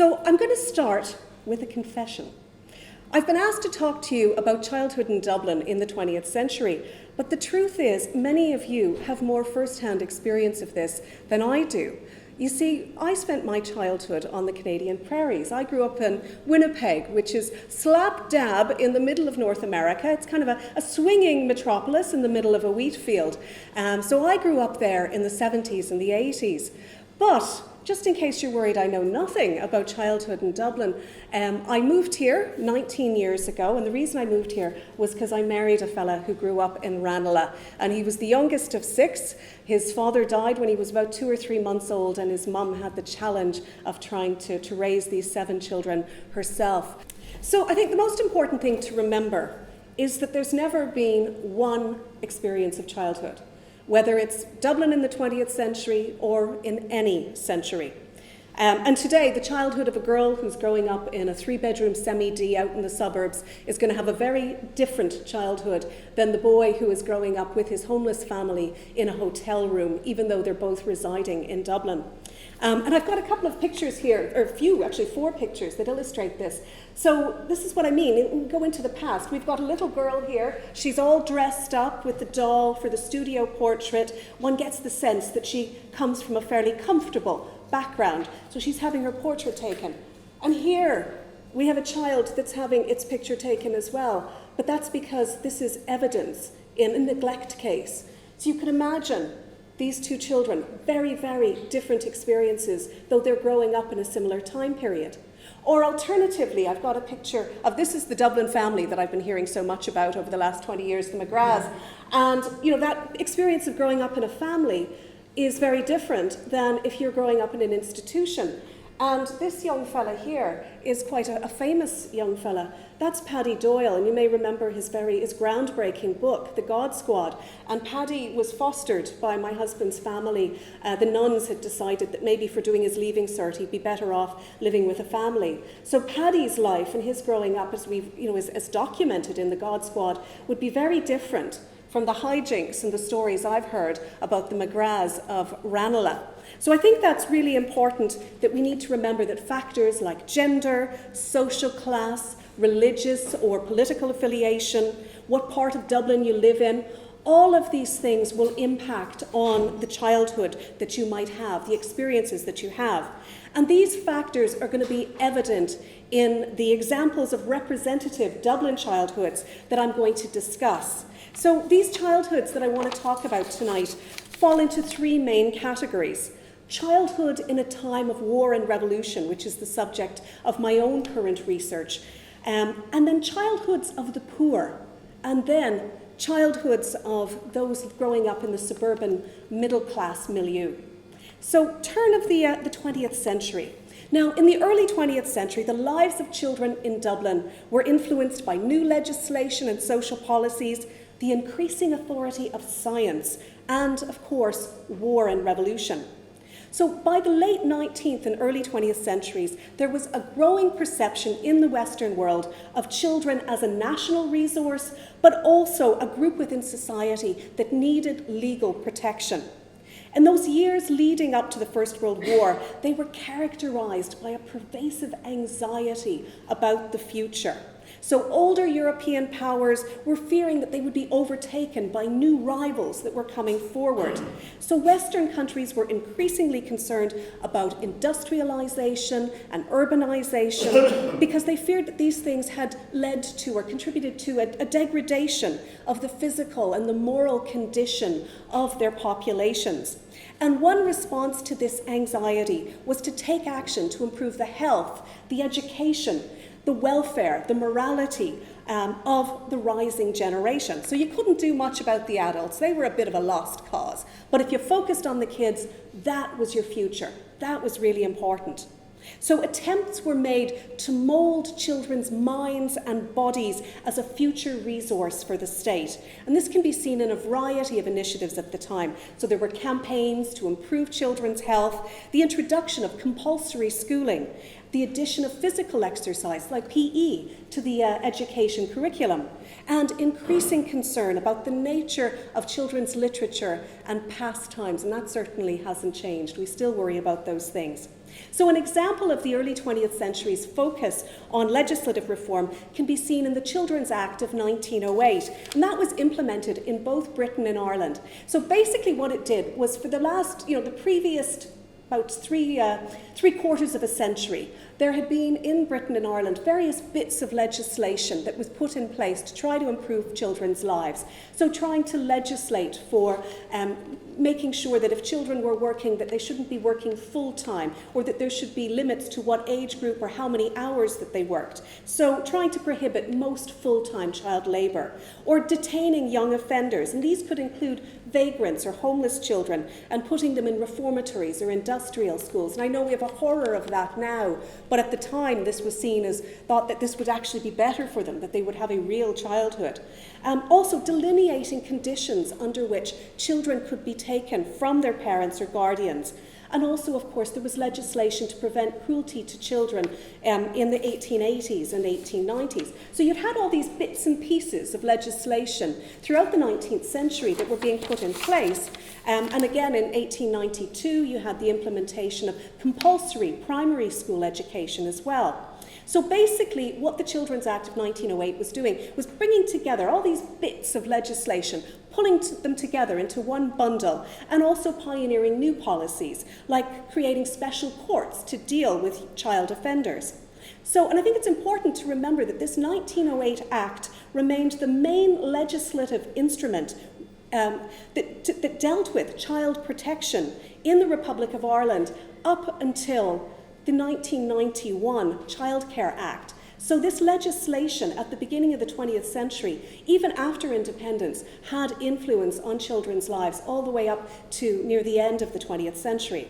So I'm going to start with a confession. I've been asked to talk to you about childhood in Dublin in the 20th century, but the truth is many of you have more first-hand experience of this than I do. You see, I spent my childhood on the Canadian prairies. I grew up in Winnipeg, which is slap dab in the middle of North America. It's kind of a swinging metropolis in the middle of a wheat field. So I grew up there in the 70s and the 80s. But just in case you're worried I know nothing about childhood in Dublin, I moved here 19 years ago, and the reason I moved here was because I married a fella who grew up in Ranelagh, and he was the youngest of 6. His father died when he was about 2 or 3 months old, and his mum had the challenge of trying to raise these 7 children herself. So I think the most important thing to remember is that there's never been one experience of childhood, whether it's Dublin in the 20th century or in any century. And today, the childhood of a girl who's growing up in a 3-bedroom semi-D out in the suburbs is going to have a very different childhood than the boy who is growing up with his homeless family in a hotel room, even though they're both residing in Dublin. And I've got a couple of pictures here, or a few, actually 4 pictures that illustrate this. So this is what I mean. Go into the past. We've got a little girl here. She's all dressed up with the doll for the studio portrait. One gets the sense that she comes from a fairly comfortable background. So she's having her portrait taken. And here we have a child that's having its picture taken as well. But that's because this is evidence in a neglect case. So you can imagine these 2 children, very, very different experiences, though they're growing up in a similar time period. Or alternatively, I've got a picture of, this is the Dublin family that I've been hearing so much about over the last 20 years, the McGraths. And, that experience of growing up in a family is very different than if you're growing up in an institution. And this young fella here is quite a famous young fella. That's Paddy Doyle, and you may remember his groundbreaking book, The God Squad. And Paddy was fostered by my husband's family. The nuns had decided that maybe for doing his leaving cert, he'd be better off living with a family. So Paddy's life and his growing up, as documented in The God Squad, would be very different from the hijinks and the stories I've heard about the McGraths of Ranelagh. So I think that's really important, that we need to remember that factors like gender, social class, religious or political affiliation, what part of Dublin you live in, all of these things will impact on the childhood that you might have, the experiences that you have. And these factors are going to be evident in the examples of representative Dublin childhoods that I'm going to discuss. So these childhoods that I want to talk about tonight fall into 3 main categories. Childhood in a time of war and revolution, which is the subject of my own current research, and then childhoods of the poor, and then childhoods of those growing up in the suburban middle-class milieu. So turn of the 20th century. Now, in the early 20th century, the lives of children in Dublin were influenced by new legislation and social policies, the increasing authority of science, and, of course, war and revolution. So by the late 19th and early 20th centuries, there was a growing perception in the Western world of children as a national resource, but also a group within society that needed legal protection. In those years leading up to the First World War, they were characterized by a pervasive anxiety about the future. So older European powers were fearing that they would be overtaken by new rivals that were coming forward. So Western countries were increasingly concerned about industrialization and urbanization because they feared that these things had led to or contributed to a degradation of the physical and the moral condition of their populations. And one response to this anxiety was to take action to improve the health, the education, the welfare, the morality of the rising generation. So you couldn't do much about the adults. They were a bit of a lost cause. But if you focused on the kids, that was your future. That was really important. So attempts were made to mold children's minds and bodies as a future resource for the state. And this can be seen in a variety of initiatives at the time. So there were campaigns to improve children's health, the introduction of compulsory schooling, the addition of physical exercise like PE to the education curriculum, and increasing concern about the nature of children's literature and pastimes, and that certainly hasn't changed. We still worry about those things. So an example of the early 20th century's focus on legislative reform can be seen in the Children's Act of 1908, and that was implemented in both Britain and Ireland. So basically what it did was for the last, the previous about three quarters of a century, there had been in Britain and Ireland various bits of legislation that was put in place to try to improve children's lives. So trying to legislate for making sure that if children were working, that they shouldn't be working full-time, or that there should be limits to what age group or how many hours that they worked. So trying to prohibit most full-time child labour, or detaining young offenders, and these could include vagrants or homeless children, and putting them in reformatories or industrial schools. And I know we have a horror of that now, but at the time this was seen as thought that this would actually be better for them, that they would have a real childhood. Also delineating conditions under which children could be taken from their parents or guardians. And also, of course, there was legislation to prevent cruelty to children in the 1880s and 1890s. So you've had all these bits and pieces of legislation throughout the 19th century that were being put in place. And again, in 1892, you had the implementation of compulsory primary school education as well. So basically, what the Children's Act of 1908 was doing was bringing together all these bits of legislation, pulling them together into one bundle, and also pioneering new policies, like creating special courts to deal with child offenders. So, and I think it's important to remember that this 1908 Act remained the main legislative instrument that dealt with child protection in the Republic of Ireland up until the 1991 Childcare Act. So this legislation at the beginning of the 20th century, even after independence, had influence on children's lives all the way up to near the end of the 20th century.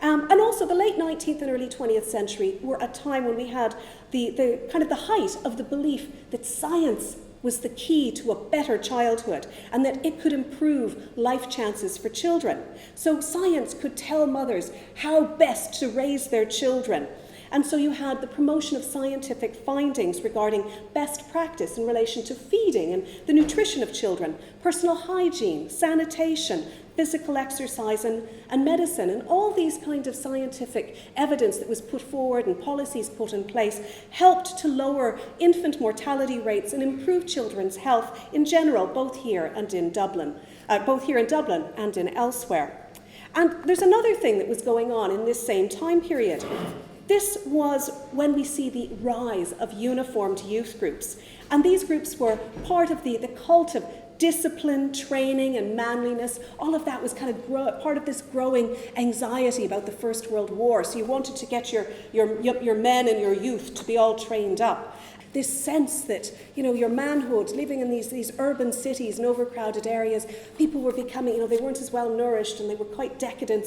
And also the late 19th and early 20th century were a time when we had the kind of the height of the belief that science was the key to a better childhood, and that it could improve life chances for children. So science could tell mothers how best to raise their children. And so you had the promotion of scientific findings regarding best practice in relation to feeding and the nutrition of children, personal hygiene, sanitation, physical exercise and medicine, and all these kinds of scientific evidence that was put forward and policies put in place helped to lower infant mortality rates and improve children's health in general, both here and in Dublin, and in elsewhere. And there's another thing that was going on in this same time period. This was when we see the rise of uniformed youth groups. And these groups were part of the cult of discipline, training, and manliness. All of that was kind of part of this growing anxiety about the First World War. So you wanted to get your men and your youth to be all trained up. This sense that, your manhood, living in these urban cities and overcrowded areas, people were becoming, they weren't as well nourished, and they were quite decadent,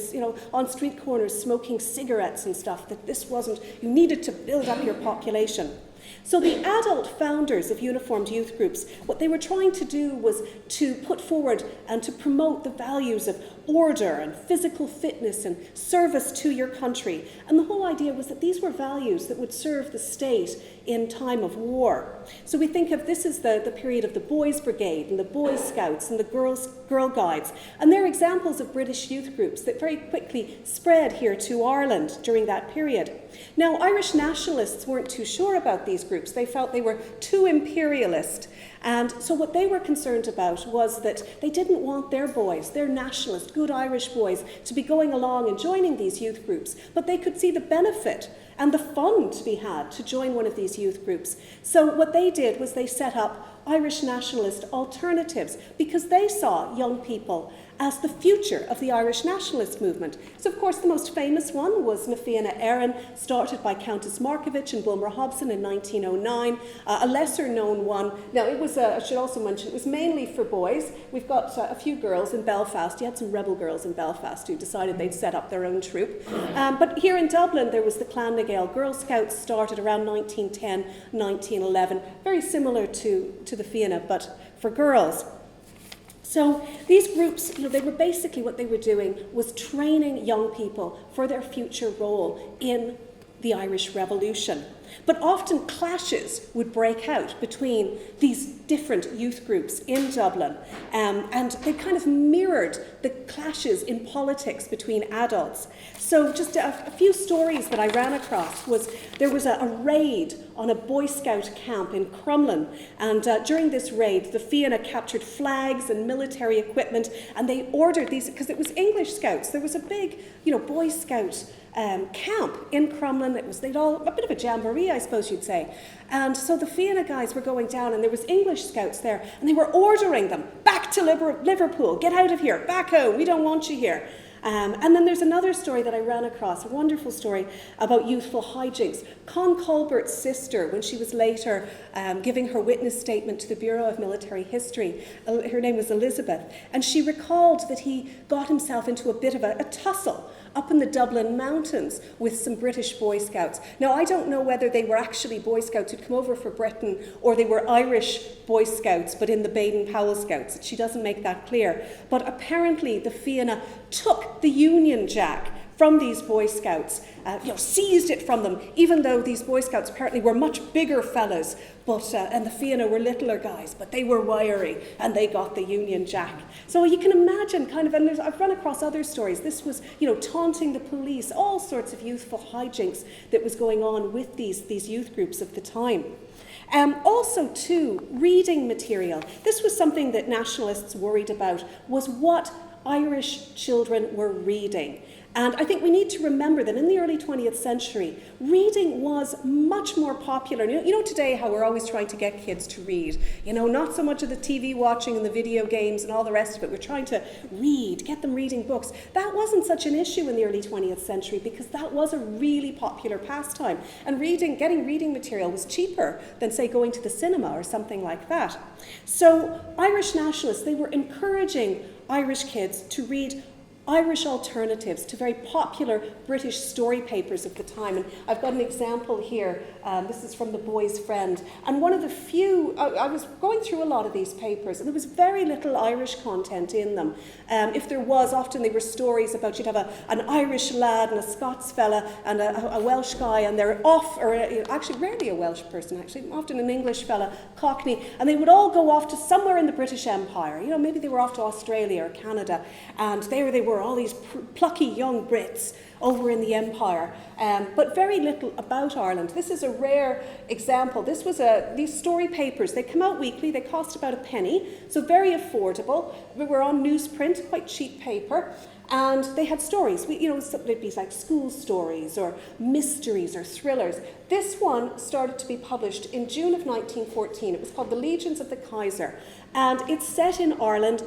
on street corners smoking cigarettes and stuff, that this wasn't, you needed to build up your population. So the adult founders of uniformed youth groups, what they were trying to do was to put forward and to promote the values of order and physical fitness and service to your country. And the whole idea was that these were values that would serve the state in time of war. So we think of this as the period of the Boys Brigade and the Boy Scouts and the Girl Guides. And they're examples of British youth groups that very quickly spread here to Ireland during that period. Now, Irish nationalists weren't too sure about these groups. They felt they were too imperialist. And so what they were concerned about was that they didn't want their boys, their nationalist, good Irish boys, to be going along and joining these youth groups. But they could see the benefit and the fun to be had to join one of these youth groups. So what they did was they set up Irish nationalist alternatives because they saw young people as the future of the Irish nationalist movement. So, of course, the most famous one was Na Fianna Éireann, started by Countess Markievicz and Bulmer Hobson in 1909. A lesser-known one, now it was, I should also mention, it was mainly for boys. We've got a few girls in Belfast. You had some rebel girls in Belfast who decided they'd set up their own troop. But here in Dublin, there was the Clan na Gael Girl Scouts, started around 1910, 1911, very similar to the Fianna, but for girls. So these groups, they were basically, what they were doing was training young people for their future role in the Irish Revolution. But often clashes would break out between these different youth groups in Dublin, and they kind of mirrored the clashes in politics between adults. So just a few stories that I ran across was there was a raid on a Boy Scout camp in Crumlin, and during this raid the Fianna captured flags and military equipment, and they ordered these, because it was English Scouts, there was a big Boy Scout camp in Crumlin. They'd all a bit of a jamboree, I suppose you'd say. And so the Fianna guys were going down, and there was English Scouts there, and they were ordering them back to Liverpool, get out of here, back home, we don't want you here. And then there's another story that I ran across, a wonderful story about youthful hijinks. Con Colbert's sister, when she was later giving her witness statement to the Bureau of Military History, her name was Elizabeth, and she recalled that he got himself into a bit of a tussle up in the Dublin mountains with some British Boy Scouts. Now, I don't know whether they were actually Boy Scouts who'd come over for Britain, or they were Irish Boy Scouts, but in the Baden-Powell Scouts. She doesn't make that clear. But apparently the Fianna took the Union Jack from these Boy Scouts, seized it from them, even though these Boy Scouts apparently were much bigger fellas, and the Fianna were littler guys, but they were wiry, and they got the Union Jack. So you can imagine and I've run across other stories. This was, taunting the police, all sorts of youthful hijinks that was going on with these youth groups of the time. Also, too, reading material. This was something that nationalists worried about, was what Irish children were reading. And I think we need to remember that in the early 20th century, reading was much more popular. You know today how we're always trying to get kids to read. Not so much of the TV watching and the video games and all the rest of it. We're trying to read, get them reading books. That wasn't such an issue in the early 20th century, because that was a really popular pastime. And getting reading material was cheaper than, say, going to the cinema or something like that. So Irish nationalists, they were encouraging Irish kids to read Irish alternatives to very popular British story papers of the time. And I've got an example here. This is from The Boy's Friend. And one of the few, I was going through a lot of these papers, and there was very little Irish content in them. If there was, often they were stories about, you'd have an Irish lad and a Scots fella and a Welsh guy, and they're off, or actually rarely a Welsh person, actually, often an English fella, Cockney, and they would all go off to somewhere in the British Empire. Maybe they were off to Australia or Canada, and there they were, all these plucky young Brits over in the Empire, but very little about Ireland. This is a rare example. This was these story papers. They come out weekly. They cost about a penny, so very affordable. We were on newsprint, quite cheap paper, and they had stories. It'd be like school stories or mysteries or thrillers. This one started to be published in June of 1914. It was called The Legions of the Kaiser. And it's set in Ireland.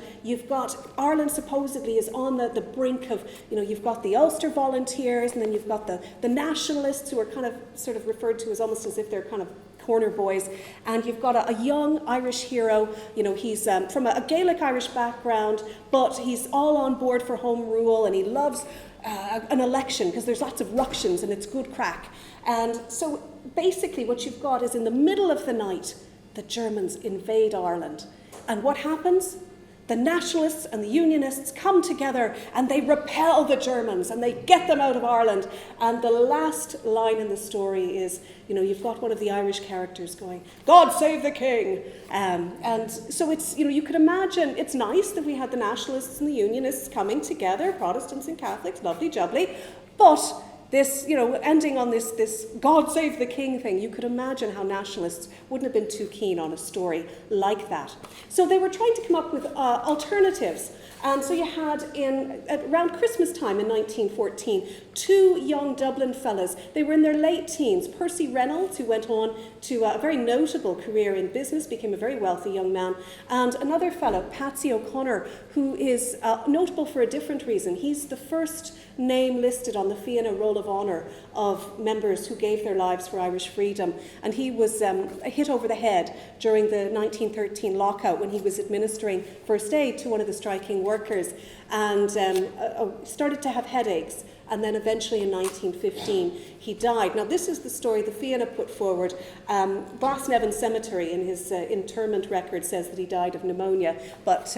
Ireland supposedly is on the brink of, you've got the Ulster Volunteers, and then you've got the nationalists, who are kind of sort of referred to as almost as if they're kind of corner boys. And you've got a young Irish hero, he's from a Gaelic Irish background, but he's all on board for home rule, and he loves an election, because there's lots of ructions and it's good crack. And so basically what you've got is, in the middle of the night, the Germans invade Ireland. And what happens? The nationalists and the unionists come together, and they repel the Germans, and they get them out of Ireland. And the last line in the story is, you've got one of the Irish characters going, "God save the king." And so it's, you could imagine, it's nice that we had the nationalists and the unionists coming together, Protestants and Catholics, lovely jubbly, but this, ending on this "God save the king" thing, you could imagine how nationalists wouldn't have been too keen on a story like that. So they were trying to come up with alternatives. And so you had, around Christmas time in 1914, two young Dublin fellas. They were in their late teens. Percy Reynolds, who went on to a very notable career in business, became a very wealthy young man, and another fellow, Patsy O'Connor, who is notable for a different reason. He's the first name listed on the Fianna Roll of Honour of members who gave their lives for Irish freedom. And he was hit over the head during the 1913 lockout when he was administering first aid to one of the striking workers, and started to have headaches. And then eventually in 1915, he died. Now, this is the story the Fianna put forward. Glasnevin Cemetery, in his interment record, says that he died of pneumonia. But,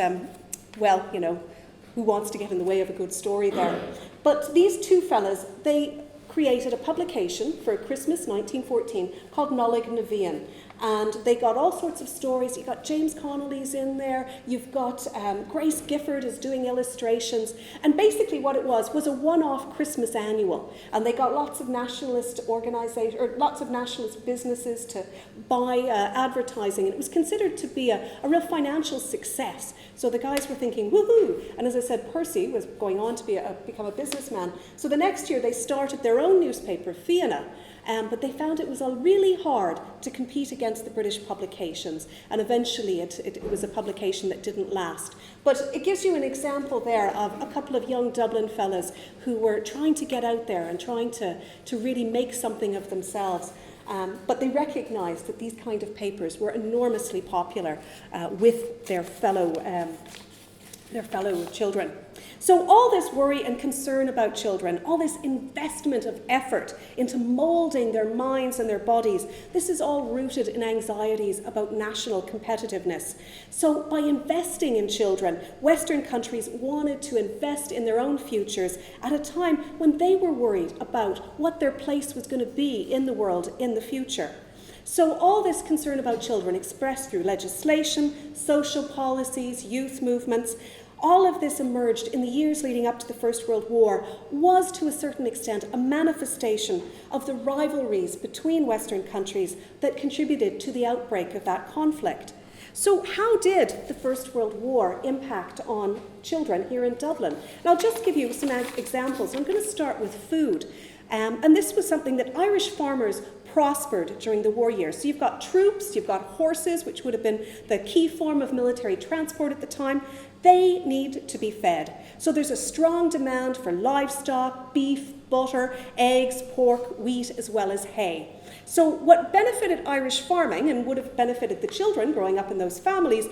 who wants to get in the way of a good story there? But these two fellas, they created a publication for Christmas 1914 called Nollaig na Bhíon. And they got all sorts of stories. You've got James Connolly's in there. You've got Grace Gifford is doing illustrations. And basically what it was a one-off Christmas annual. And they got lots of nationalist organizations, or lots of nationalist businesses to buy advertising. And it was considered to be a real financial success. So the guys were thinking, woohoo! And as I said, Percy was going on to become a businessman. So the next year they started their own newspaper, Fianna. But they found it was really hard to compete against the British publications, and eventually it was a publication that didn't last. But it gives you an example there of a couple of young Dublin fellas who were trying to get out there and trying to really make something of themselves. But they recognised that these kind of papers were enormously popular with their fellow children. So all this worry and concern about children, all this investment of effort into moulding their minds and their bodies, this is all rooted in anxieties about national competitiveness. So by investing in children, Western countries wanted to invest in their own futures at a time when they were worried about what their place was going to be in the world in the future. So all this concern about children expressed through legislation, social policies, youth movements, all of this emerged in the years leading up to the First World War was to a certain extent a manifestation of the rivalries between Western countries that contributed to the outbreak of that conflict. So how did the First World War impact on children here in Dublin? And I'll just give you some examples. I'm going to start with food. And this was something that Irish farmers prospered during the war years. So you've got troops, you've got horses, which would have been the key form of military transport at the time. They need to be fed. So there's a strong demand for livestock, beef, butter, eggs, pork, wheat, as well as hay. So what benefited Irish farming and would have benefited the children growing up in those families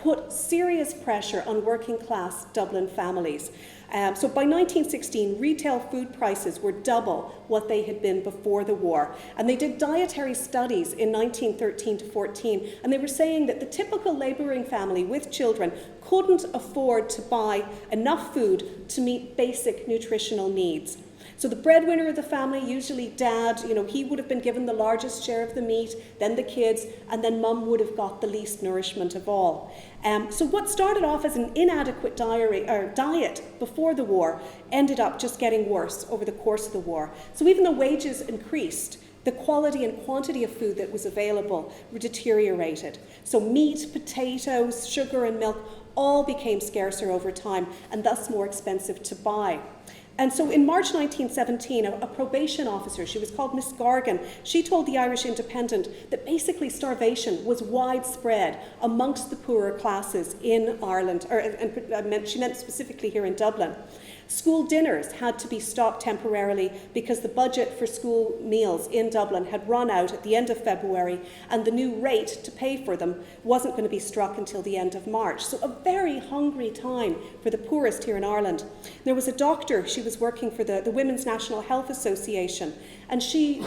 put serious pressure on working class Dublin families. So by 1916, retail food prices were double what they had been before the war. And they did dietary studies in 1913 to 14, and they were saying that the typical labouring family with children couldn't afford to buy enough food to meet basic nutritional needs. So the breadwinner of the family, usually dad, he would have been given the largest share of the meat, then the kids, and then mum would have got the least nourishment of all. So what started off as an inadequate diet before the war ended up just getting worse over the course of the war. So even though wages increased, the quality and quantity of food that was available were deteriorated. So meat, potatoes, sugar and milk all became scarcer over time and thus more expensive to buy. And so in March 1917, a probation officer, she was called Miss Gargan, she told the Irish Independent that basically starvation was widespread amongst the poorer classes in Ireland, she meant specifically here in Dublin. School dinners had to be stopped temporarily because the budget for school meals in Dublin had run out at the end of February, and the new rate to pay for them wasn't going to be struck until the end of March. So a very hungry time for the poorest here in Ireland. There was a doctor, she was working for the Women's National Health Association, and she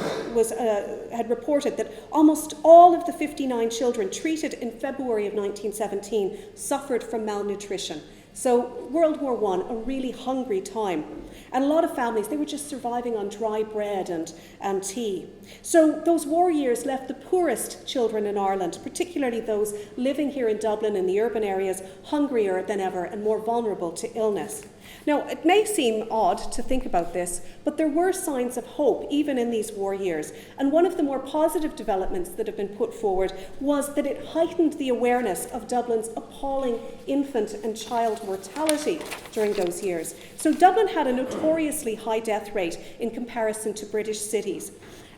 had reported that almost all of the 59 children treated in February of 1917 suffered from malnutrition. So World War I, a really hungry time. And a lot of families, they were just surviving on dry bread and tea. So those war years left the poorest children in Ireland, particularly those living here in Dublin in the urban areas, hungrier than ever and more vulnerable to illness. Now, it may seem odd to think about this, but there were signs of hope even in these war years. And one of the more positive developments that have been put forward was that it heightened the awareness of Dublin's appalling infant and child mortality during those years. So Dublin had a notoriously high death rate in comparison to British cities.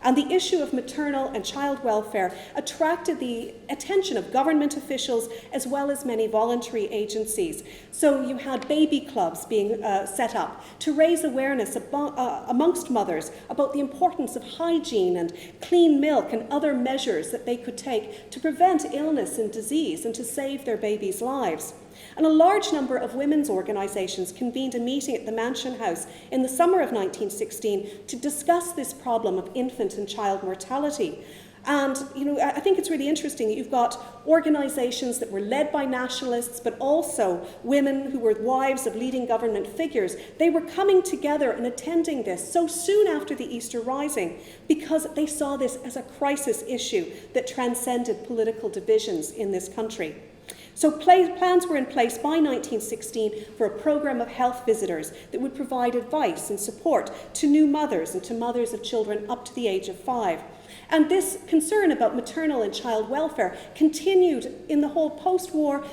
And the issue of maternal and child welfare attracted the attention of government officials as well as many voluntary agencies. So you had baby clubs being set up to raise awareness amongst mothers about the importance of hygiene and clean milk and other measures that they could take to prevent illness and disease and to save their babies' lives. And a large number of women's organisations convened a meeting at the Mansion House in the summer of 1916 to discuss this problem of infant and child mortality. And, I think it's really interesting that you've got organisations that were led by nationalists, but also women who were wives of leading government figures. They were coming together and attending this so soon after the Easter Rising because they saw this as a crisis issue that transcended political divisions in this country. So plans were in place by 1916 for a programme of health visitors that would provide advice and support to new mothers and to mothers of children up to the age of 5. And this concern about maternal and child welfare continued in the whole post-war,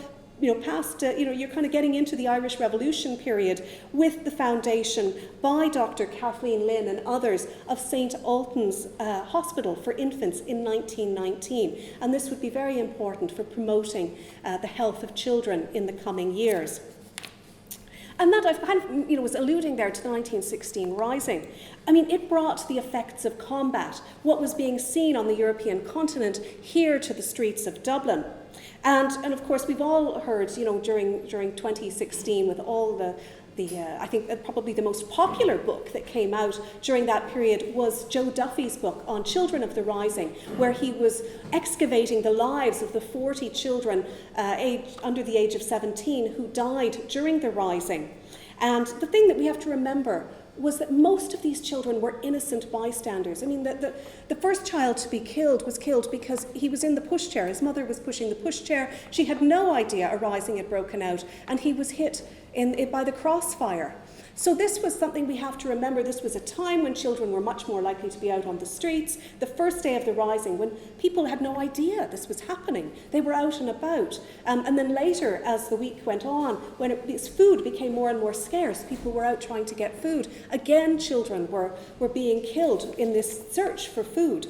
past, you're kind of getting into the Irish Revolution period with the foundation by Dr. Kathleen Lynn and others of St. Ultan's Hospital for Infants in 1919. And this would be very important for promoting the health of children in the coming years. And that I've kind of, was alluding there to the 1916 Rising. I mean, it brought the effects of combat, what was being seen on the European continent, here to the streets of Dublin. And of course, we've all heard, during 2016, with all the I think probably the most popular book that came out during that period was Joe Duffy's book on Children of the Rising, where he was excavating the lives of the 40 children under the age of 17 who died during the Rising. And the thing that we have to remember was that most of these children were innocent bystanders. I mean, the first child to be killed was killed because he was in the pushchair. His mother was pushing the pushchair. She had no idea a rising had broken out, and he was hit by the crossfire. So this was something we have to remember. This was a time when children were much more likely to be out on the streets. The first day of the Rising, when people had no idea this was happening. They were out and about. And then later, as the week went on, when food became more and more scarce, people were out trying to get food. Again, children were being killed in this search for food.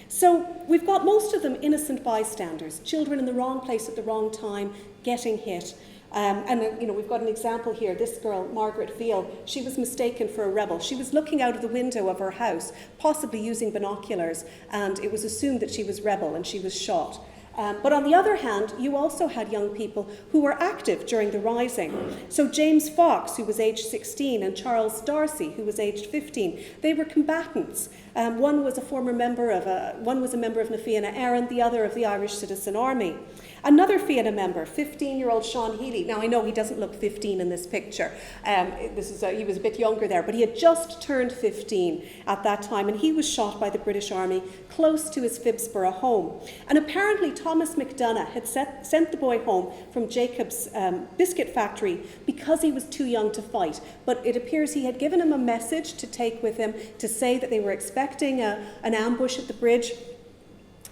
So we've got most of them innocent bystanders, children in the wrong place at the wrong time, getting hit. We've got an example here. This girl, Margaret Veal, she was mistaken for a rebel. She was looking out of the window of her house, possibly using binoculars, and it was assumed that she was rebel, and she was shot. But on the other hand, you also had young people who were active during the Rising. So James Fox, who was aged 16, and Charles Darcy, who was aged 15, they were combatants. One was a member of Na Fianna Éireann, the other of the Irish Citizen Army. Another Fianna member, 15-year-old Sean Healy. Now, I know he doesn't look 15 in this picture. He was a bit younger there, but he had just turned 15 at that time, and he was shot by the British Army close to his Phibsborough home. And apparently Thomas McDonough had sent the boy home from Jacob's biscuit factory because he was too young to fight. But it appears he had given him a message to take with him to say that they were expecting an ambush at the bridge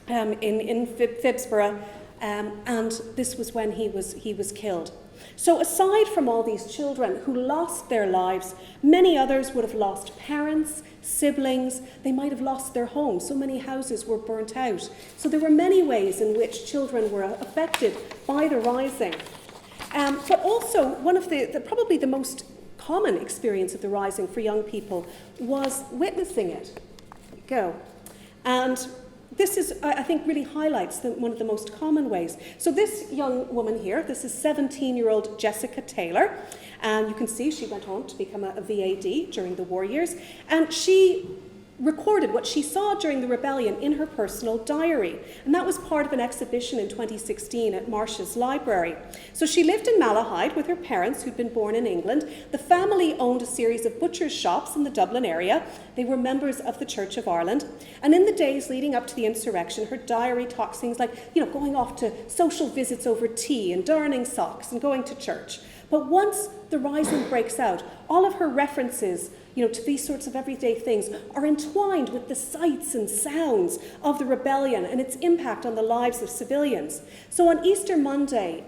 in Phibsborough. And this was when he was killed. So aside from all these children who lost their lives, many others would have lost parents, siblings. They might have lost their homes. So many houses were burnt out. So there were many ways in which children were affected by the Rising. But also, one of probably the most common experience of the Rising for young people was witnessing it. And this is, I think, really highlights one of the most common ways. So this young woman here, this is 17-year-old Jessica Taylor. And you can see she went on to become a VAD during the war years. And she recorded what she saw during the rebellion in her personal diary. And that was part of an exhibition in 2016 at Marsh's Library. So she lived in Malahide with her parents, who'd been born in England. The family owned a series of butcher's shops in the Dublin area. They were members of the Church of Ireland. And in the days leading up to the insurrection, her diary talks things like, going off to social visits over tea and darning socks and going to church. But once the Rising breaks out, all of her references to these sorts of everyday things are entwined with the sights and sounds of the rebellion and its impact on the lives of civilians. So on Easter Monday,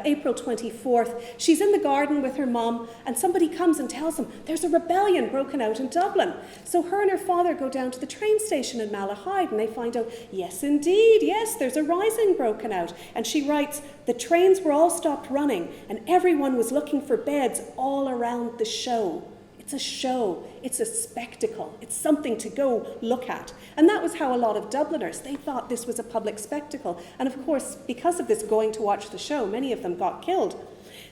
April 24th, she's in the garden with her mum, and somebody comes and tells them there's a rebellion broken out in Dublin. So her and her father go down to the train station in Malahide, and they find out, yes, indeed, yes, there's a rising broken out. And she writes, the trains were all stopped running, and everyone was looking for beds all around the show. It's a show, it's a spectacle, it's something to go look at. And that was how a lot of Dubliners, they thought this was a public spectacle. And of course, because of this going to watch the show, many of them got killed.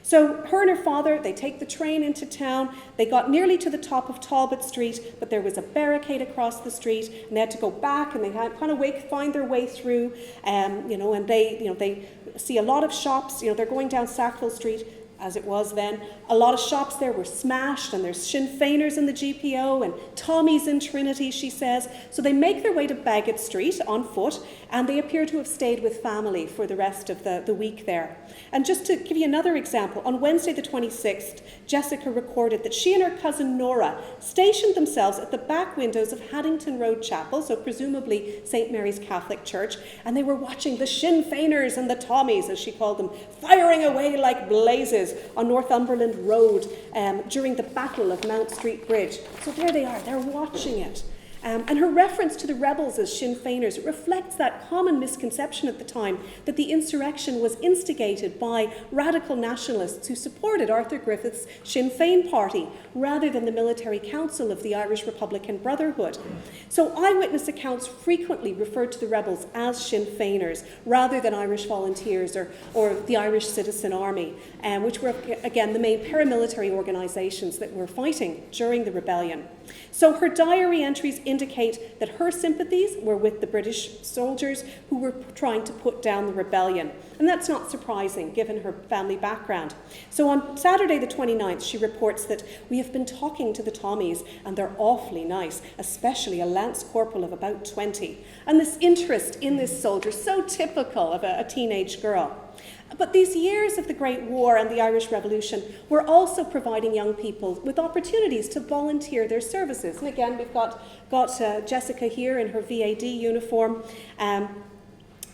So her and her father, they take the train into town. They got nearly to the top of Talbot Street, but there was a barricade across the street, and they had to go back, and they had kind of find their way through. And they see a lot of shops. They're going down Sackville Street, as it was then. A lot of shops there were smashed, and there's Sinn Féiners in the GPO and Tommies in Trinity, she says. So they make their way to Bagot Street on foot, and they appear to have stayed with family for the rest of the week there. And just to give you another example, on Wednesday the 26th, Jessica recorded that she and her cousin Nora stationed themselves at the back windows of Haddington Road Chapel, so presumably St. Mary's Catholic Church, and they were watching the Sinn Féiners and the Tommies, as she called them, firing away like blazes on Northumberland Road during the Battle of Mount Street Bridge. So there they are, they're watching it. And her reference to the rebels as Sinn Féiners reflects that common misconception at the time that the insurrection was instigated by radical nationalists who supported Arthur Griffith's Sinn Féin party rather than the military council of the Irish Republican Brotherhood. So eyewitness accounts frequently referred to the rebels as Sinn Féiners rather than Irish Volunteers or the Irish Citizen Army, which were, again, the main paramilitary organisations that were fighting during the rebellion. So her diary entries indicate that her sympathies were with the British soldiers who were trying to put down the rebellion. And that's not surprising, given her family background. So on Saturday the 29th, she reports that we have been talking to the Tommies, and they're awfully nice, especially a lance corporal of about 20. And this interest in this soldier, so typical of a teenage girl. But these years of the Great War and the Irish Revolution were also providing young people with opportunities to volunteer their services. And again, we've got Jessica here in her VAD uniform.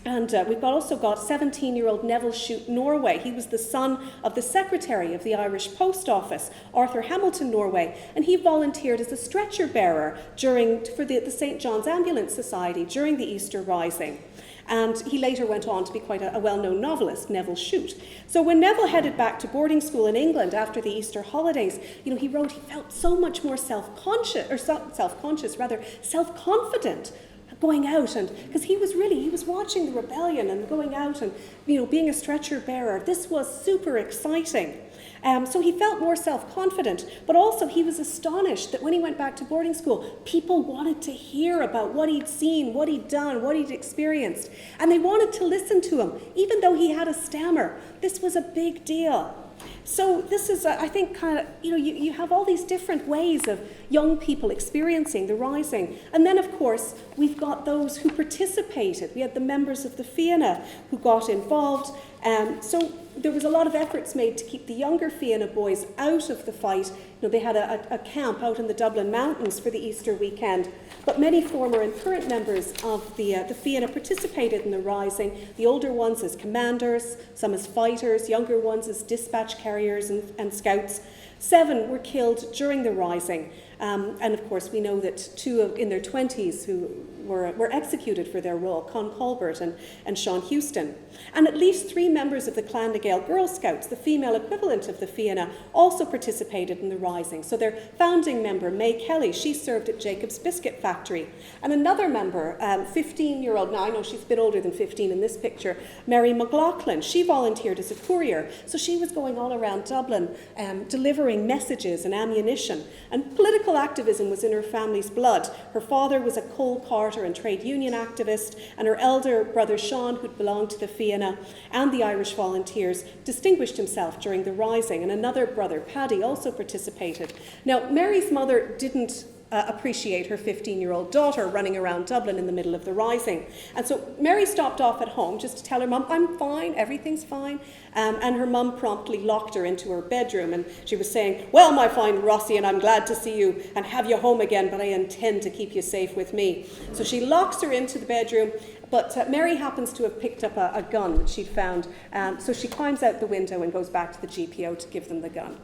We've also got 17-year-old Neville Shute Norway. He was the son of the secretary of the Irish Post Office, Arthur Hamilton Norway, and he volunteered as a stretcher bearer for the St. John's Ambulance Society during the Easter Rising. And he later went on to be quite a well-known novelist, Neville Shute. So when Neville headed back to boarding school in England after the Easter holidays, he wrote he felt so much more self-confident going out, and because he was watching the rebellion and going out and being a stretcher bearer. This was super exciting. So he felt more self-confident, but also he was astonished that when he went back to boarding school, people wanted to hear about what he'd seen, what he'd done, what he'd experienced, and they wanted to listen to him, even though he had a stammer. This was a big deal. So this is, I think, kind of, you have all these different ways of young people experiencing the Rising. And then, of course, we've got those who participated. We had the members of the Fianna who got involved. So there was a lot of efforts made to keep the younger Fianna boys out of the fight. They had a camp out in the Dublin mountains for the Easter weekend. But many former and current members of the Fianna participated in the Rising, the older ones as commanders, some as fighters, younger ones as dispatch carriers and scouts. 7 were killed during the Rising. And of course, we know that 2 in their 20s who were executed for their role, Con Colbert and Sean Houston. And at least 3 members of the Clan na Gael Girl Scouts, the female equivalent of the Fianna, also participated in the Rising. So their founding member, May Kelly, she served at Jacob's Biscuit Factory. And another member, 15-year-old, now I know she's a bit older than 15 in this picture, Mary McLaughlin, she volunteered as a courier. So she was going all around Dublin delivering messages and ammunition. And political activism was in her family's blood. Her father was a coal carter and trade union activist, and her elder brother Sean, who'd belonged to the Fianna and the Irish Volunteers, distinguished himself during the Rising, and another brother, Paddy, also participated. Now, Mary's mother didn't appreciate her 15-year-old daughter running around Dublin in the middle of the Rising. And so Mary stopped off at home just to tell her mum, I'm fine, everything's fine. And her mum promptly locked her into her bedroom, and she was saying, well, my fine Rossie, and I'm glad to see you and have you home again, but I intend to keep you safe with me. So she locks her into the bedroom, but Mary happens to have picked up a gun that she'd found. So she climbs out the window and goes back to the GPO to give them the gun.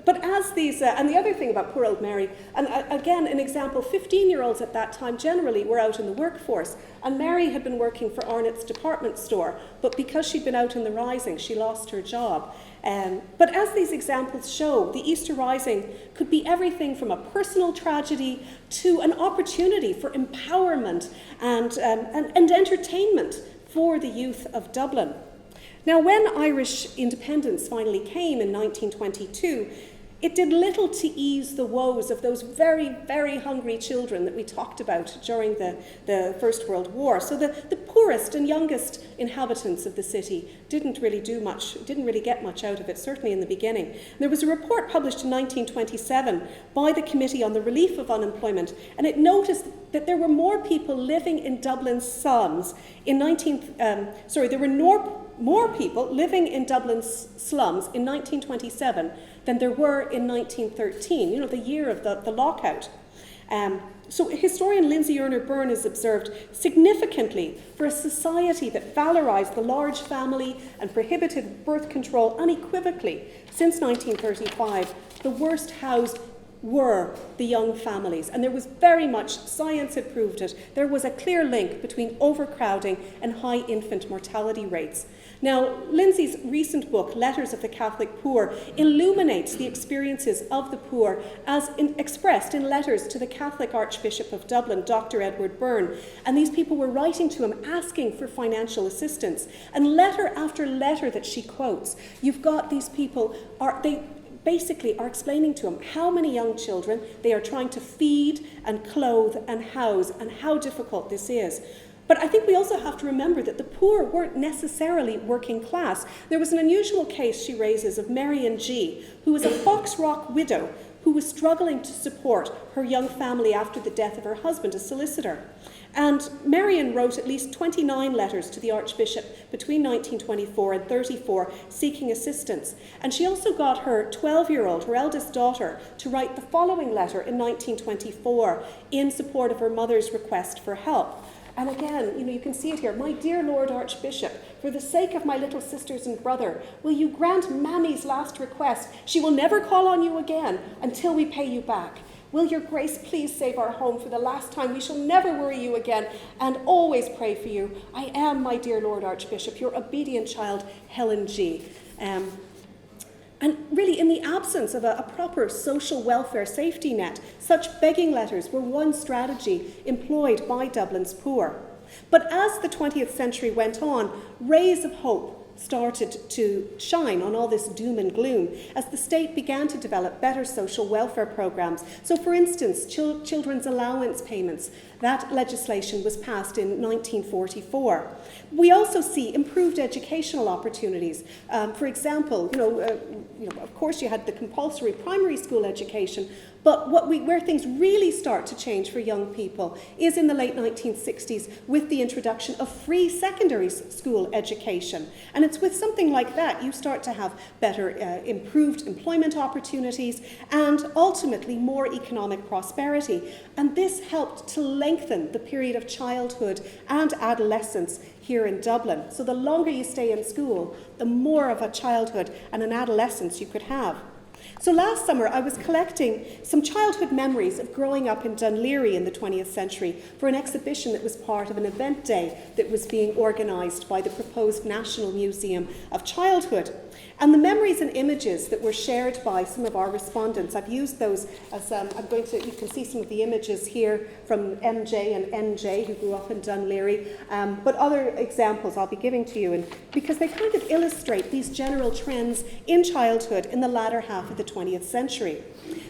But as these, and the other thing about poor old Mary, and again, an example, 15-year-olds at that time generally were out in the workforce, and Mary had been working for Arnott's department store, but because she'd been out in the Rising, she lost her job. But as these examples show, the Easter Rising could be everything from a personal tragedy to an opportunity for empowerment and entertainment for the youth of Dublin. Now, when Irish independence finally came in 1922, it did little to ease the woes of those very, very hungry children that we talked about during the First World War. So the poorest and youngest inhabitants of the city didn't really get much out of it, certainly in the beginning. There was a report published in 1927 by the Committee on the Relief of Unemployment, and it noticed that there were more people living in Dublin's slums there were more people living in Dublin's slums in 1927 than there were in 1913, the year of the lockout. So historian Lindsay Erner-Byrne has observed, significantly, for a society that valorised the large family and prohibited birth control unequivocally since 1935, the worst housed were the young families. And there was very much, science had proved it, there was a clear link between overcrowding and high infant mortality rates. Now, Lindsay's recent book, Letters of the Catholic Poor, illuminates the experiences of the poor as expressed in letters to the Catholic Archbishop of Dublin, Dr. Edward Byrne. And these people were writing to him asking for financial assistance. And letter after letter that she quotes, you've got these people, they basically are explaining to him how many young children they are trying to feed and clothe and house and how difficult this is. But I think we also have to remember that the poor weren't necessarily working class. There was an unusual case she raises of Marion G., who was a Fox Rock widow who was struggling to support her young family after the death of her husband, a solicitor. And Marion wrote at least 29 letters to the Archbishop between 1924 and 34 seeking assistance. And she also got her 12-year-old, her eldest daughter, to write the following letter in 1924 in support of her mother's request for help. And again, you can see it here. My dear Lord Archbishop, for the sake of my little sisters and brother, will you grant Mammy's last request? She will never call on you again until we pay you back. Will your grace please save our home for the last time? We shall never worry you again and always pray for you. I am, my dear Lord Archbishop, your obedient child, Helen G. And really, in the absence of a proper social welfare safety net, such begging letters were one strategy employed by Dublin's poor. But as the 20th century went on, rays of hope started to shine on all this doom and gloom as the state began to develop better social welfare programs. So, for instance, children's allowance payments, that legislation was passed in 1944. We also see improved educational opportunities. For example, of course you had the compulsory primary school education, but where things really start to change for young people is in the late 1960s with the introduction of free secondary school education. And it's with something like that you start to have better improved employment opportunities and ultimately more economic prosperity. And this helped to lengthen the period of childhood and adolescence here in Dublin. So the longer you stay in school, the more of a childhood and an adolescence you could have. So last summer, I was collecting some childhood memories of growing up in Dunleary in the 20th century for an exhibition that was part of an event day that was being organised by the proposed National Museum of Childhood. And the memories and images that were shared by some of our respondents, I've used those as, you can see some of the images here from MJ and NJ who grew up in Dunleary, but other examples I'll be giving to you, because they kind of illustrate these general trends in childhood in the latter half of the 20th century.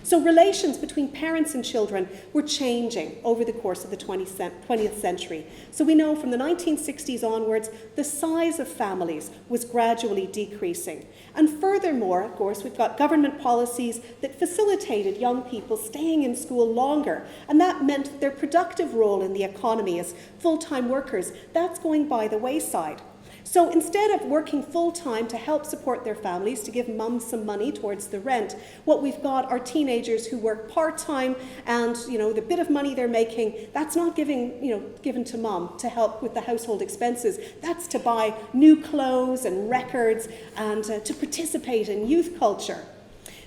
So relations between parents and children were changing over the course of the 20th century. So we know from the 1960s onwards, the size of families was gradually decreasing. And furthermore, of course, we've got government policies that facilitated young people staying in school longer. And that meant their productive role in the economy as full-time workers, that's going by the wayside. So instead of working full-time to help support their families, to give mums some money towards the rent, what we've got are teenagers who work part-time and, the bit of money they're making, that's not given to mum to help with the household expenses. That's to buy new clothes and records and to participate in youth culture.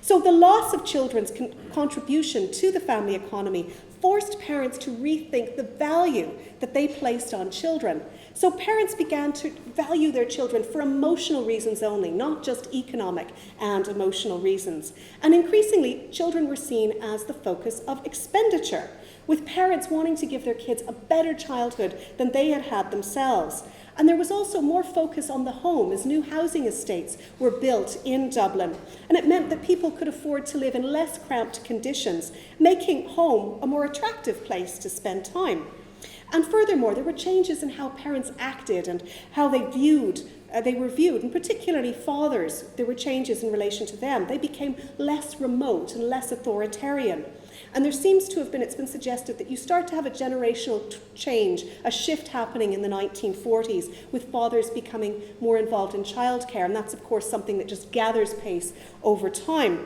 So the loss of children's contribution to the family economy forced parents to rethink the value that they placed on children. So parents began to value their children for emotional reasons only, not just economic and emotional reasons. And increasingly, children were seen as the focus of expenditure, with parents wanting to give their kids a better childhood than they had had themselves. And there was also more focus on the home as new housing estates were built in Dublin. And it meant that people could afford to live in less cramped conditions, making home a more attractive place to spend time. And furthermore, there were changes in how parents acted and how they were viewed, and particularly fathers. There were changes in relation to them. They became less remote and less authoritarian. And there seems to have been, it's been suggested that you start to have a generational change, a shift happening in the 1940s, with fathers becoming more involved in childcare. And that's, of course, something that just gathers pace over time.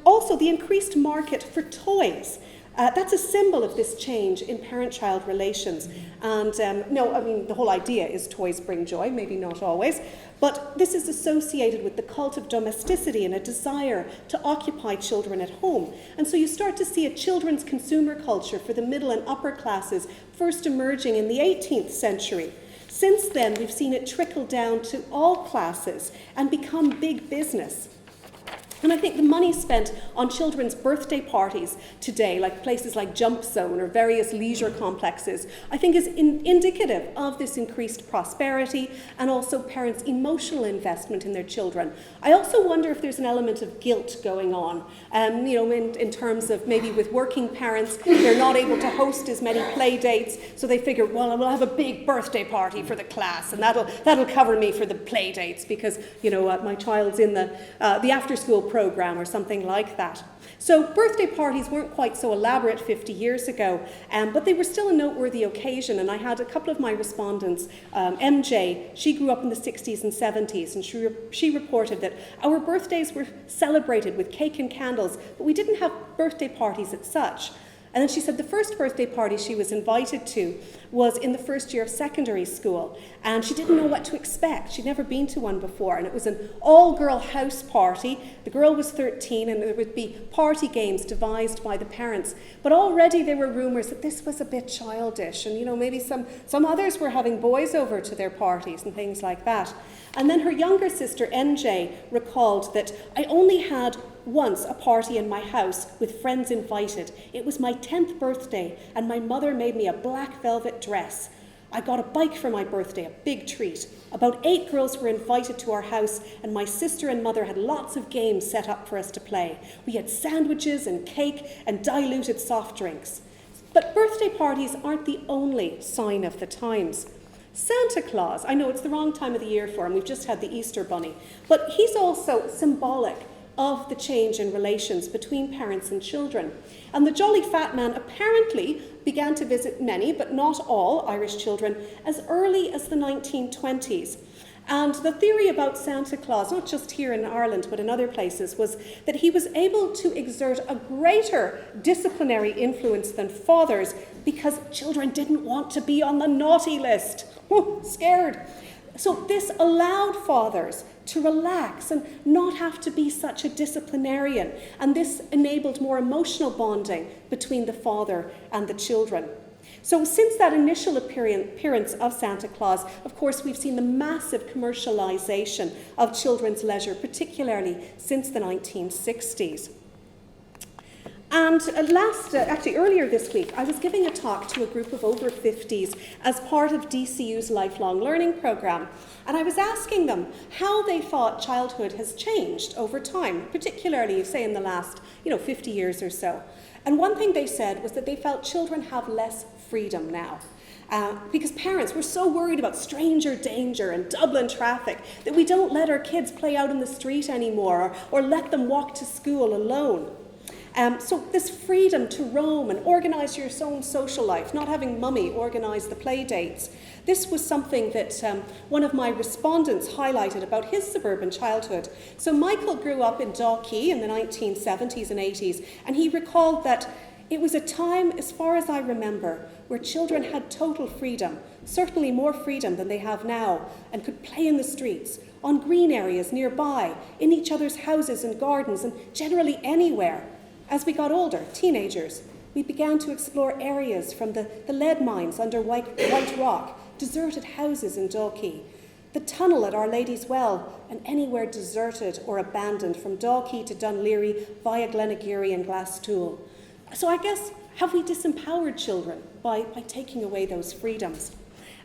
Also, the increased market for toys. That's a symbol of this change in parent-child relations. And the whole idea is toys bring joy, maybe not always, but this is associated with the cult of domesticity and a desire to occupy children at home. And so you start to see a children's consumer culture for the middle and upper classes first emerging in the 18th century. Since then, we've seen it trickle down to all classes and become big business. And I think the money spent on children's birthday parties today, like places like Jump Zone or various leisure complexes, I think is indicative of this increased prosperity and also parents' emotional investment in their children. I also wonder if there's an element of guilt going on, in terms of maybe with working parents, they're not able to host as many play dates, so they figure, well, we'll have a big birthday party for the class, and that'll cover me for the play dates because, my child's in the after-school program or something like that. So birthday parties weren't quite so elaborate 50 years ago, but they were still a noteworthy occasion. And I had a couple of my respondents, MJ, she grew up in the 60s and 70s, and she reported that our birthdays were celebrated with cake and candles, but we didn't have birthday parties as such. And then she said the first birthday party she was invited to was in the first year of secondary school, and she didn't know what to expect. She'd never been to one before, and it was an all-girl house party. The girl was 13, and there would be party games devised by the parents. But already there were rumours that this was a bit childish, and maybe some others were having boys over to their parties and things like that. And then her younger sister, NJ, recalled that I only had once a party in my house with friends invited. It was my 10th birthday, and my mother made me a black velvet dress. I got a bike for my birthday, a big treat. About 8 girls were invited to our house, and my sister and mother had lots of games set up for us to play. We had sandwiches and cake and diluted soft drinks. But birthday parties aren't the only sign of the times. Santa Claus, I know it's the wrong time of the year for him, we've just had the Easter Bunny, but he's also symbolic of the change in relations between parents and children. And the Jolly Fat Man apparently began to visit many, but not all, Irish children as early as the 1920s. And the theory about Santa Claus, not just here in Ireland, but in other places, was that he was able to exert a greater disciplinary influence than fathers because children didn't want to be on the naughty list. Scared. So this allowed fathers to relax and not have to be such a disciplinarian. And this enabled more emotional bonding between the father and the children. So since that initial appearance of Santa Claus, of course, we've seen the massive commercialization of children's leisure, particularly since the 1960s. And earlier this week, I was giving a talk to a group of over 50s as part of DCU's lifelong learning program. And I was asking them how they thought childhood has changed over time, particularly, say, in the last 50 years or so. And one thing they said was that they felt children have less freedom now. Because parents were so worried about stranger danger and Dublin traffic that we don't let our kids play out in the street anymore or let them walk to school alone. So this freedom to roam and organise your own social life, not having mummy organise the play dates, this was something that one of my respondents highlighted about his suburban childhood. So Michael grew up in Dalkey in the 1970s and 80s, and he recalled that it was a time, as far as I remember, where children had total freedom, certainly more freedom than they have now, and could play in the streets, on green areas nearby, in each other's houses and gardens, and generally anywhere. As we got older, teenagers, we began to explore areas from the lead mines under White Rock, deserted houses in Dalkey, the tunnel at Our Lady's Well, and anywhere deserted or abandoned from Dalkey to Dunleary via Glenageary and Glasstool. So I guess, have we disempowered children by taking away those freedoms?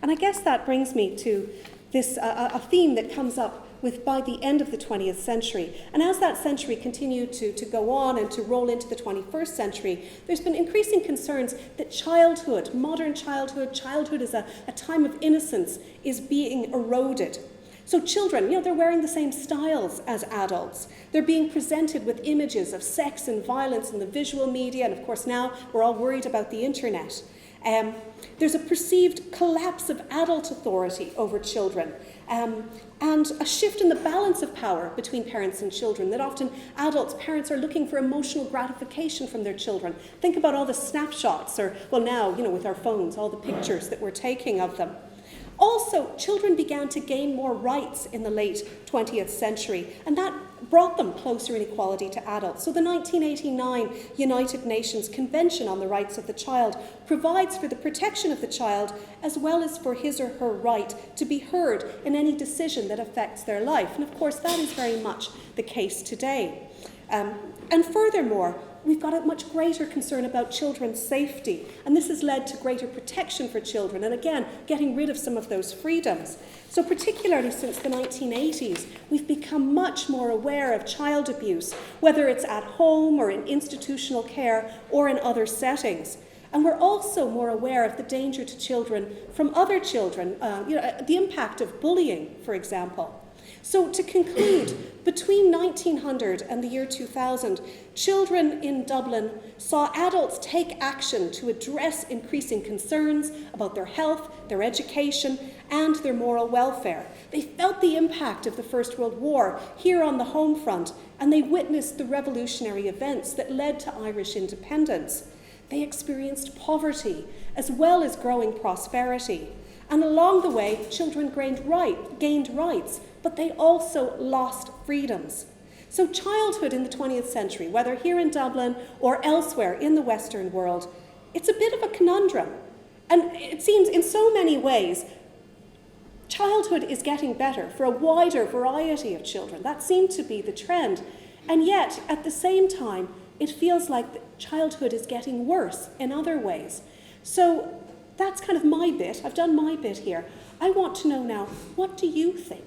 And I guess that brings me to this a theme that comes up by the end of the 20th century. And as that century continued to go on and to roll into the 21st century, there's been increasing concerns that childhood, modern childhood as a time of innocence, is being eroded. So children, they're wearing the same styles as adults. They're being presented with images of sex and violence in the visual media, and of course now we're all worried about the internet. There's a perceived collapse of adult authority over children, and a shift in the balance of power between parents and children, that often parents are looking for emotional gratification from their children. Think about all the snapshots, or, well now, with our phones, all the pictures that we're taking of them. Also, children began to gain more rights in the late 20th century, and that brought them closer in equality to adults. So the 1989 United Nations Convention on the Rights of the Child provides for the protection of the child as well as for his or her right to be heard in any decision that affects their life. And of course, that is very much the case today. And furthermore, we've got a much greater concern about children's safety, and this has led to greater protection for children, and again, getting rid of some of those freedoms. So particularly since the 1980s, we've become much more aware of child abuse, whether it's at home or in institutional care or in other settings. And we're also more aware of the danger to children from other children, the impact of bullying, for example. So to conclude, between 1900 and the year 2000, children in Dublin saw adults take action to address increasing concerns about their health, their education, and their moral welfare. They felt the impact of the First World War here on the home front, and they witnessed the revolutionary events that led to Irish independence. They experienced poverty as well as growing prosperity. And along the way, children gained rights, but they also lost freedoms. So childhood in the 20th century, whether here in Dublin or elsewhere in the Western world, it's a bit of a conundrum. And it seems in so many ways, childhood is getting better for a wider variety of children. That seemed to be the trend. And yet, at the same time, it feels like childhood is getting worse in other ways. So that's kind of my bit. I've done my bit here. I want to know now, what do you think?